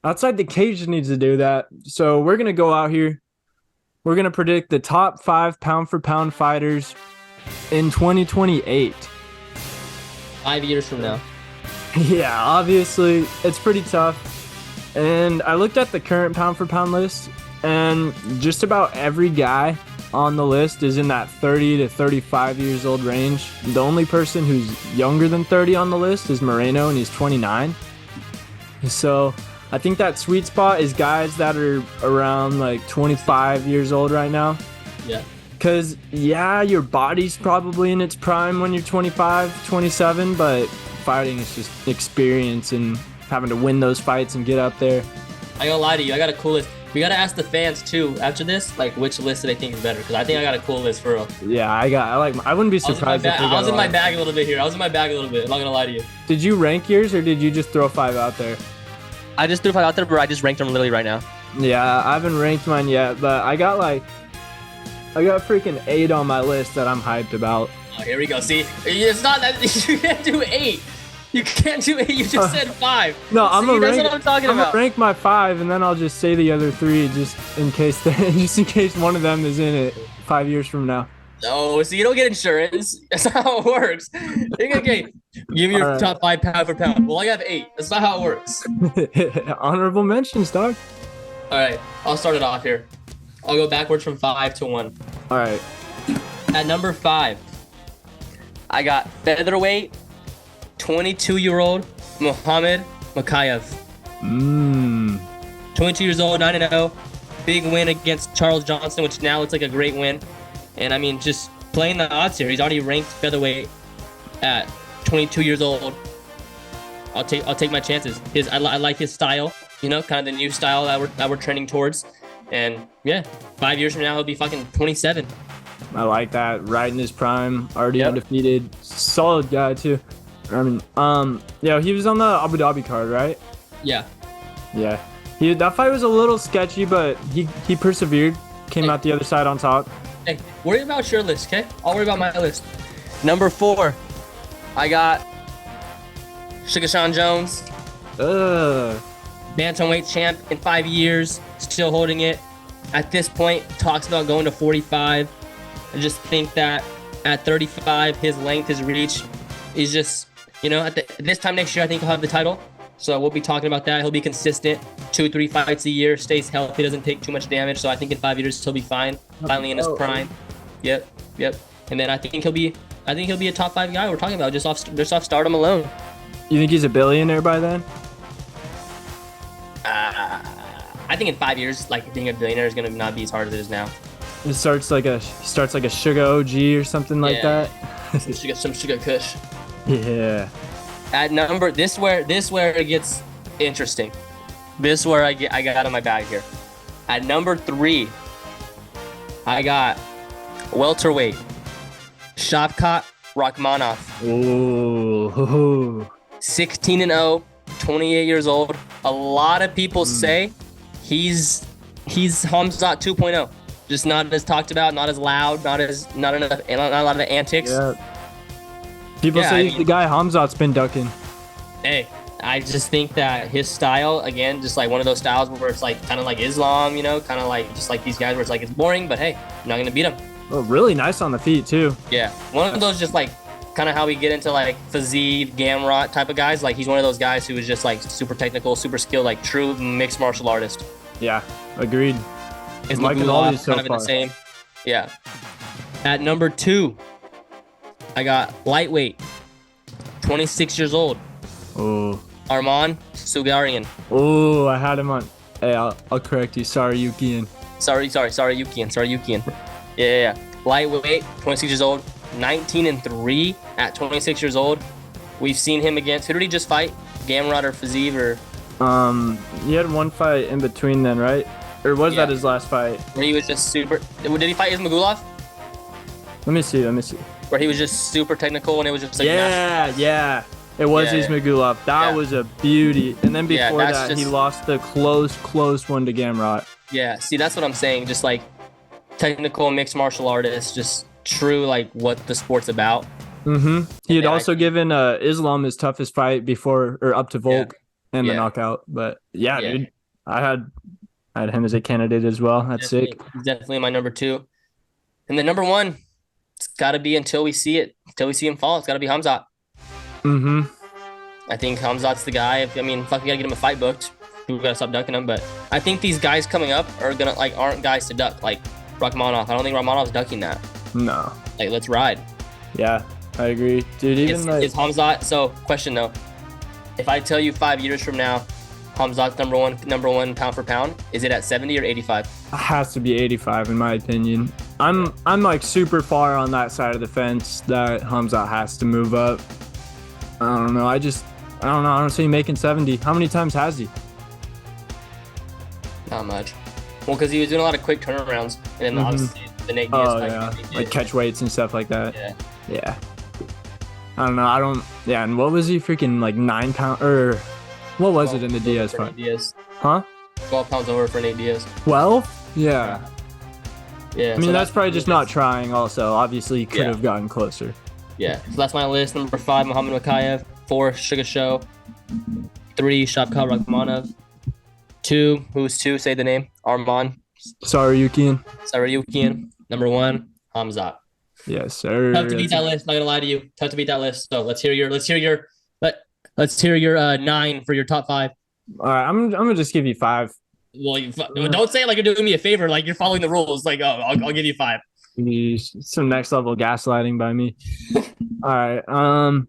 Outside the cage needs to do that. So we're gonna go out here. We're gonna predict the top 5 pound for pound fighters in 2028. 5 years from now. Yeah, obviously it's pretty tough. And I looked at the current pound for pound list, and just about every guy on the list is in that 30 to 35 years old range. The only person who's younger than 30 on the list is Moreno, and he's 29. So I think that sweet spot is guys that are around like 25 years old right now. Yeah. Because, yeah, your body's probably in its prime when you're 25, 27, but fighting is just experience and having to win those fights and get up there. I ain't gonna lie to you. I got a cool list. We gotta ask the fans too after this, like which list do they think is better? Because I think I got a cool list for real. Yeah, I wouldn't be surprised if we got I was in my like, bag a little bit here. I was in my bag a little bit. I'm not gonna lie to you. Did you rank yours or did you just throw 5 out there? I just threw 5 out there, but I just ranked them literally right now. Yeah, I haven't ranked mine yet, but I got freaking 8 on my list that I'm hyped about. Oh, here we go. See, it's not that you can't do 8. You can't do 8. You just said 5. No, See, that's what I'm talking about. I'm gonna rank my 5, and then I'll just say the other 3 just in case one of them is in it 5 years from now. No, so you don't get insurance. That's not how it works. Okay, give me your All top 5 pound for pound. Well, I have 8. That's not how it works. right. Honorable mentions, dog. All right, I'll start it off here. I'll go backwards from 5 to 1. All right. At number 5, I got featherweight, 22-year-old Muhammad Makayev. 22 years old, 9-0. Big win against Charles Johnson, which now looks like a great win. And I mean, just playing the odds here. He's already ranked featherweight at 22 years old. I'll take my chances. I like his style, kind of the new style that we're trending towards. And yeah, 5 years from now he'll be fucking 27. I like that. Right in his prime, already undefeated, solid guy too. I mean, yeah, he was on the Abu Dhabi card, right? Yeah. Yeah. That fight was a little sketchy, but he persevered, came out the other side on top. Hey, worry about your list, okay? I'll worry about my list. Number 4, I got Sugar Sean Jones. Bantamweight champ in 5 years, still holding it. At this point, talks about going to 45. I just think that at 35, his length, his reach, is just, at this time next year, I think he'll have the title. So we'll be talking about that. He'll be consistent, 2-3 fights a year, stays healthy, doesn't take too much damage. So I think in 5 years he'll be fine, finally in his prime. Yep. And then I think he'll be a top 5 guy we're talking about just off stardom alone. You think he's a billionaire by then? I think in 5 years, like being a billionaire is gonna not be as hard as it is now. He starts like a Sugar OG or something like that. some sugar kush. Yeah. At number this where it gets interesting. This where I got on my bag here. At number 3, I got welterweight Shavkat Rakhmonov. Ooh. 16-0, 28 years old. A lot of people say he's Hamzat 2.0. Just not as talked about, not as loud, not a lot of antics. Yeah. People say he's the guy Hamzat's been ducking. Hey, I just think that his style, again, just like one of those styles where it's like kind of like Islam, kind of like just like these guys where it's like it's boring, but hey, you're not gonna beat him. Oh, really nice on the feet too. Yeah, one of those just like kind of how we get into like Fazid, Gamrot type of guys. Like he's one of those guys who is just like super technical, super skilled, like true mixed martial artist. Yeah, agreed. Is liking all these so kind of in the same. Yeah. At number 2, I got lightweight, 26 years old. Oh. Arman Sugarian. Oh, I had him on. Hey, I'll correct you. Sorry, Yukian. Sorry, Yukian. Yeah. Lightweight, 26 years old, 19-3 at 26 years old. We've seen him against. Who did he just fight? Gamrot or Fazib or? He had one fight in between then, right? Or was that his last fight? Where he was just super. Did he fight Ismagulov? Let me see. Where he was just super technical and it was just like. Yeah. It was Ismagulov. That was a beauty. And then before that, he lost the close one to Gamrot. Yeah. See, that's what I'm saying. Just like technical mixed martial artist, just true like what the sport's about. He had also given Islam his toughest fight before or up to Volk. and the Yeah. knockout. But yeah, Yeah. dude, I had I had him as a candidate as well. That's Definitely, sick. he's definitely my number two. And then number one, it's got to be until we see it, until we see him fall. It's got to be Hamzat. Mm-hmm. I think Hamzat's the guy. I mean, fuck, we gotta get him a fight booked. People gotta stop ducking him. But I think these guys coming up are gonna aren't guys to duck. Like Rakhmonov, I don't think Rakhmonov's ducking that. No. Like, let's ride. Yeah, I agree, dude. Even Is Hamzat? So, question though, if I tell you 5 years from now, Hamzat's number one pound for pound, is it at 70 or 85? has to be 85 in my opinion. I'm like super far on that side of the fence that Hamzat has to move up. I don't know. I don't know. I don't see him making 70. How many times has he? Not much. Well, because he was doing a lot of quick turnarounds, and then obviously the Nate Diaz Oh fight, yeah, he did. like catch weights and stuff like that. Yeah. Yeah. I don't know. I don't. Yeah. And what was he freaking like 9 pound or what was it in the Diaz for Nate fight? Diaz. Huh? 12 pounds over for Nate Diaz. 12? Yeah. Yeah. I mean, so that's probably just not trying. Also, obviously, he could Yeah. have gotten closer. Yeah. So that's my list. Number 5, Muhammad Makayev. 4, Sugar Show. 3, Shavkat Rakhmonov. 2, who's 2? Say the name. Arman Sorry, Yukian. Sarayukian. Number 1, Hamzat. Yes, sir. Tough to beat that list. Not gonna lie to you. Tough to beat that list. So let's hear your 9 for your top 5. All right, I'm gonna just give you 5. Well, don't say it like you're doing me a favor. Like you're following the rules. Like, oh, I'll give you 5. Some next level gaslighting by me. All right.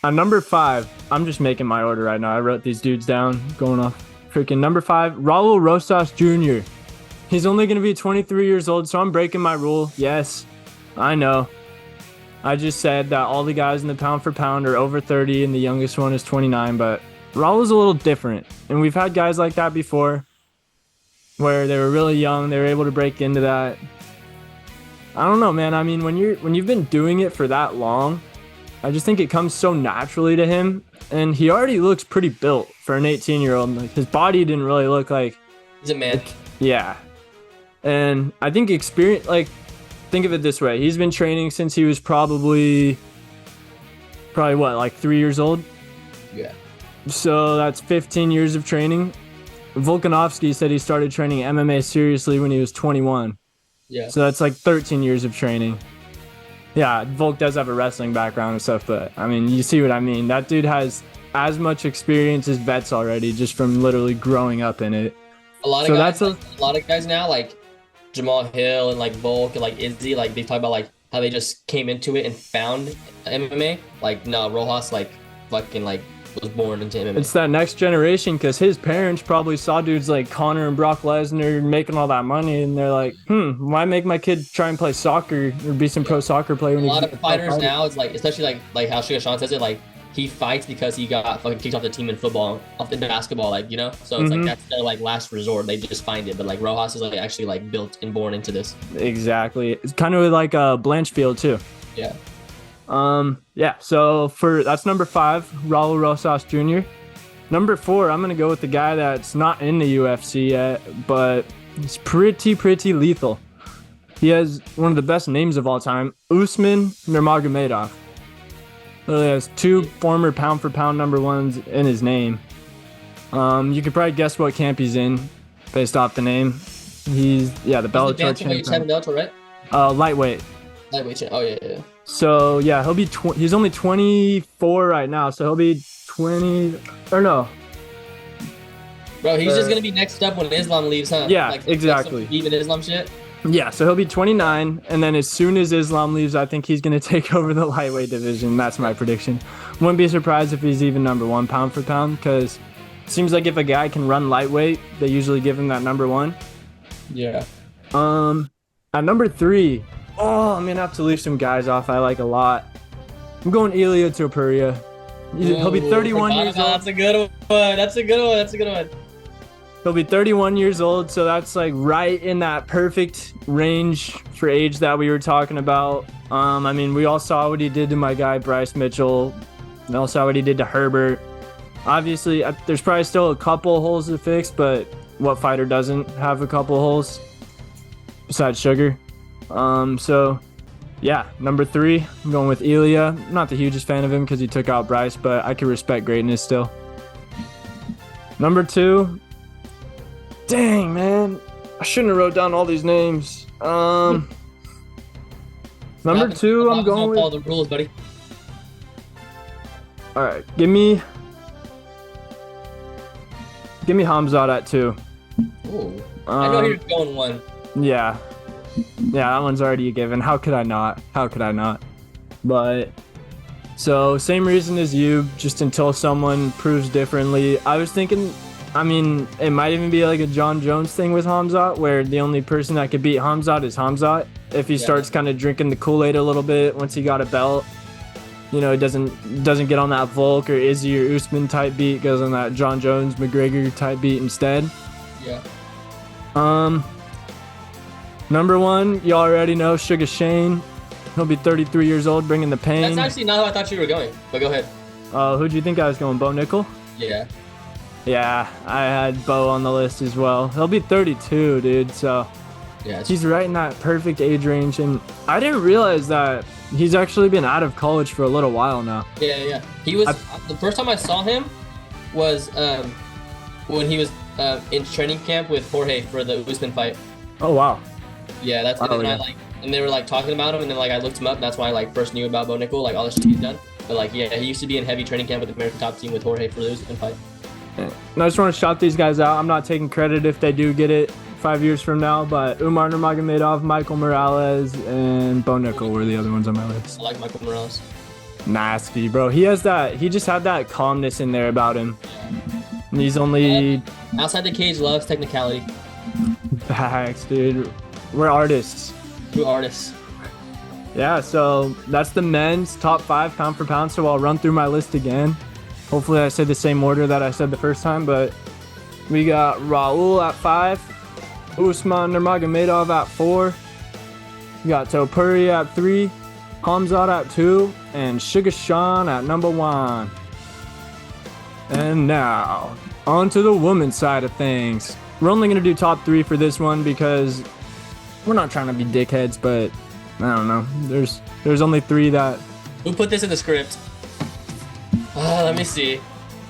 At number 5, I'm just making my order right now. I wrote these dudes down, going off. Freaking number 5, Raul Rosas Jr. He's only gonna be 23 years old, so I'm breaking my rule. Yes, I know. I just said that all the guys in the pound for pound are over 30, and the youngest one is 29. But Raul is a little different, and we've had guys like that before, where they were really young, they were able to break into that. I don't know, man. I mean, when you've been doing it for that long, I just think it comes so naturally to him, and he already looks pretty built for an 18-year-old. Like his body didn't really look like. He's a man. Yeah, and I think experience. Like, think of it this way: he's been training since he was probably what, like 3 years old. Yeah. So that's 15 years of training. Volkanovski said he started training MMA seriously when he was 21. Yeah. So that's like 13 years of training. Yeah, Volk does have a wrestling background and stuff, but I mean, you see what I mean. That dude has as much experience as vets already, just from literally growing up in it. A lot of guys now, like Jamal Hill and like Volk and like Izzy, like they talk about like how they just came into it and found MMA. Like, no, Rojas like fucking like was born into MMA. It's that next generation, because his parents probably saw dudes like Conor and Brock Lesnar making all that money, and they're like, why make my kid try and play soccer or be some pro soccer player? When a lot of fighters now, it's like, especially like how Sugar Sean says it, like he fights because he got fucking kicked off the team in football, off the basketball, like, you know? So it's like that's their like last resort. They just find it. But like Rojas is like actually like built and born into this. Exactly. It's kind of like Blanchfield too. Yeah. Yeah, so that's number 5, Raul Rosas Jr. Number 4, I'm gonna go with the guy that's not in the UFC yet, but he's pretty lethal. He has one of the best names of all time, Usman Nurmagomedov. Literally has 2 former pound for pound number 1s in his name. You could probably guess what camp he's in based off the name. He's the Bellator champion. Right? Lightweight. Lightweight. Oh yeah. So yeah, he'll be. He's only 24 right now, so he'll be 20. Or no. Bro, he's just gonna be next up when Islam leaves, huh? Yeah, like, exactly. Even Islam shit. Yeah, so he'll be 29, and then as soon as Islam leaves, I think he's gonna take over the lightweight division. That's my prediction. Wouldn't be surprised if he's even number 1 pound for pound, because it seems like if a guy can run lightweight, they usually give him that number 1. Yeah. At number 3. Oh, I'm gonna have to leave some guys off I like a lot. I'm going Ilia Topuria. He'll be 31 years old. That's a good one. He'll be 31 years old, so that's like right in that perfect range for age that we were talking about. I mean, we all saw what he did to my guy Bryce Mitchell. We all saw what he did to Herbert. Obviously, there's probably still a couple holes to fix, but what fighter doesn't have a couple holes besides Sugar? So yeah, number 3, I'm going with Ilia. I'm not the hugest fan of him because he took out Bryce, but I can respect greatness still. Number 2. Dang, man. I shouldn't have wrote down all these names. Number 2, I'm going with. Follow the rules, buddy. All right, give me Hamzat at 2. Ooh. I know you're going 1. Yeah, that one's already a given. How could I not? But so same reason as you, just until someone proves differently. I was thinking, I mean, it might even be like a John Jones thing with Hamzat, where the only person that could beat Hamzat is Hamzat. If he starts kind of drinking the Kool-Aid a little bit once he got a belt, you know, it doesn't get on that Volk or Izzy or Usman type beat, goes on that John Jones McGregor type beat instead. Yeah. Number 1, you already know, Sugar Shane. He'll be 33 years old, bringing the pain. That's actually not how I thought you were going, but go ahead. Who'd you think I was going, Bo Nickel? Yeah. Yeah, I had Bo on the list as well. He'll be 32, dude, so yeah, he's right in that perfect age range. And I didn't realize that he's actually been out of college for a little while now. Yeah. He was the first time I saw him was when he was in training camp with Jorge for the Usman fight. Oh, wow. Yeah, that's and then and they were like talking about him, and then like I looked him up, and that's why I like first knew about Bo Nickel, like all the shit he's done. But like, yeah, he used to be in heavy training camp with the American top team with Jorge for the Usman fight. And I just want to shout these guys out. I'm not taking credit if they do get it 5 years from now, but Umar Nurmagomedov, Michael Morales, and Bo Nickel were the other ones on my list. I like Michael Morales. Nasty, bro. He just had that calmness in there about him. And he's only outside the cage, loves technicality. Facts, dude. We're artists. True artists. Yeah, so that's the men's top 5 pound for pound. So I'll run through my list again. Hopefully I said the same order that I said the first time, but we got Raul at 5, Usman Nurmagomedov at 4, we got Topuri at 3, Hamzat at 2, and Sugar Sean at number 1. And now, on to the women's side of things. We're only going to do top 3 for this one because we're not trying to be dickheads, but I don't know. There's only 3 that... Who put this in the script? Let me see.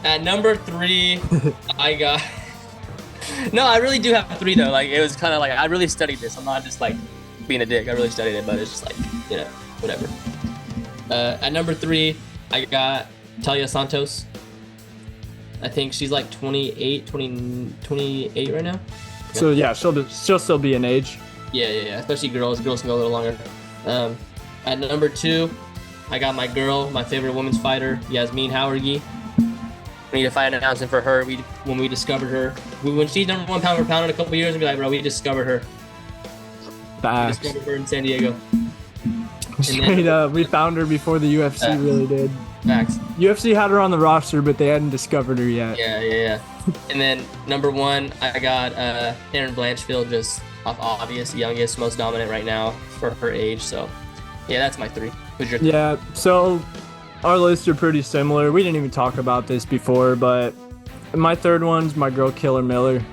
At number 3, I got... No, I really do have 3 though. Like, it was kind of like, I really studied this. I'm not just like being a dick. I really studied it, but it's just like, you know, whatever. At number 3, I got Talia Santos. I think she's like 28 right now. So yeah, she'll still be an age. Yeah. Especially girls. Girls can go a little longer. At number 2, I got my girl, my favorite women's fighter, Yasmin Howergy. We need to find an announcement for her. When we discovered her, when she's number 1 pound for pound in a couple years, we'll be like, bro, we discovered her. Facts. We discovered her in San Diego. Straight up, we found her before the UFC really did. Facts. UFC had her on the roster, but they hadn't discovered her yet. Yeah. And then number 1, I got Erin Blanchfield, just obvious, youngest, most dominant right now for her age. So, yeah, that's my 3. Who's your 3? Yeah, so our lists are pretty similar. We didn't even talk about this before, but my 3rd one's my girl Killer Miller.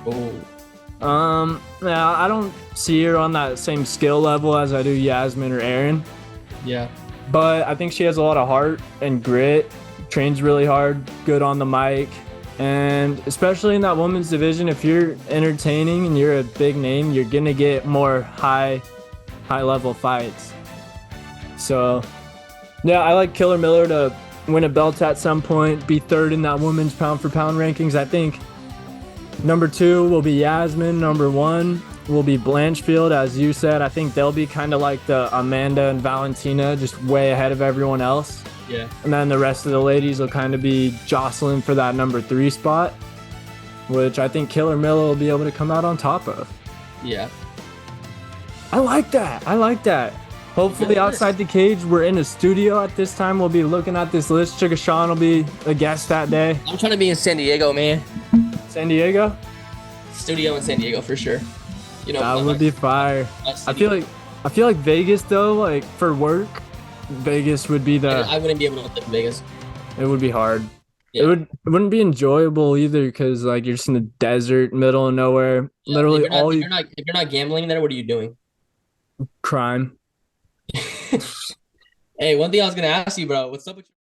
Oh. Yeah, I don't see her on that same skill level as I do Yasmin or Erin. Yeah. But I think she has a lot of heart and grit, trains really hard, good on the mic. And especially in that women's division, if you're entertaining and you're a big name, you're going to get more high level fights. So, yeah, I like Killer Miller to win a belt at some point, be 3rd in that women's pound for pound rankings. I think number 2 will be Yasmin. Number 1 will be Blanchfield, as you said. I think they'll be kind of like the Amanda and Valentina, just way ahead of everyone else. Yeah. And then the rest of the ladies will kind of be jostling for that number 3 spot, which I think Killer Miller will be able to come out on top of. Yeah. I like that. Hopefully outside the cage, we're in a studio at this time. We'll be looking at this list. Sugar Sean will be a guest that day. I'm trying to be in San Diego, man. San Diego? Studio in San Diego for sure. You know, that would be fire. I feel like Vegas though, like for work, Vegas would be the. I wouldn't be able to live in Vegas. It would be hard. Yeah. It wouldn't be enjoyable either because like you're just in the desert, middle of nowhere. Yeah, literally if you're not gambling there, what are you doing? Crime. Hey, one thing I was gonna ask you, bro. What's up with your